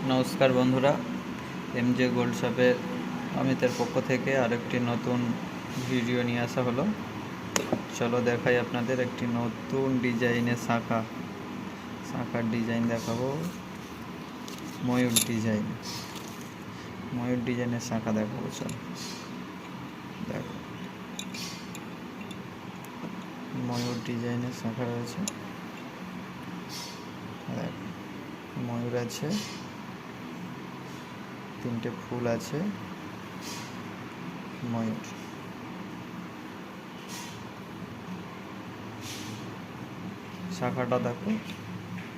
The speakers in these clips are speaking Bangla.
নমস্কার বন্ধুরা, এমজে গোল্ড শপের অমিতের পক্ষ থেকে আরেকটি নতুন ভিডিও নিয়ে আসা হলো। চলো দেখাই আপনাদের একটি নতুন ডিজাইনের শাঁখার ডিজাইন দেখাবো। ময়ূর ডিজাইনের শাঁখা দেখাবো। চলো দেখো, ময়ূর ডিজাইনের শাঁখা রয়েছে। দেখো, ময়ূর আছে, তিনটে ফুল আছে, ময়ূর। শাঁখাটা দেখো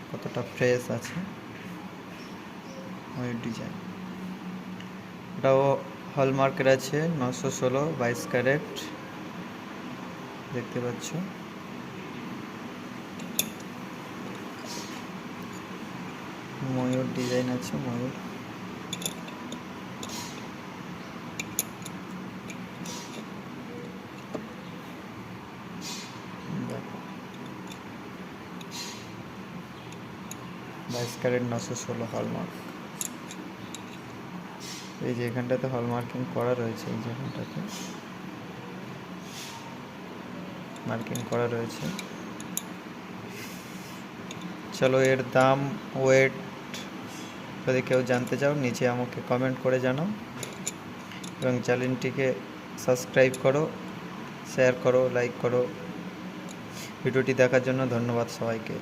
কতটা ফ্রেশ আছে। ময়ূর ডিজাইন, এটাও হলমার্কের আছে, 916 22 ক্যারেট দেখতে পাচ্ছ। ময়ূর ডিজাইন আছে, ময়ূর। দেখো 22 ক্যারেট 916 হলমার্ক। এই যে এখানটাতে হলমার্কিং করা রয়েছে, এই যে এখানটাতে মার্কিং করা রয়েছে। চলো, এর দাম, ওয়েট যদি কেউ জানতে চাও নিচে আমাকে কমেন্ট করে জানাও, এবং চ্যানেলটিকে সাবস্ক্রাইব করো, শেয়ার করো, লাইক করো। ভিডিওটি দেখার জন্য ধন্যবাদ সবাইকে।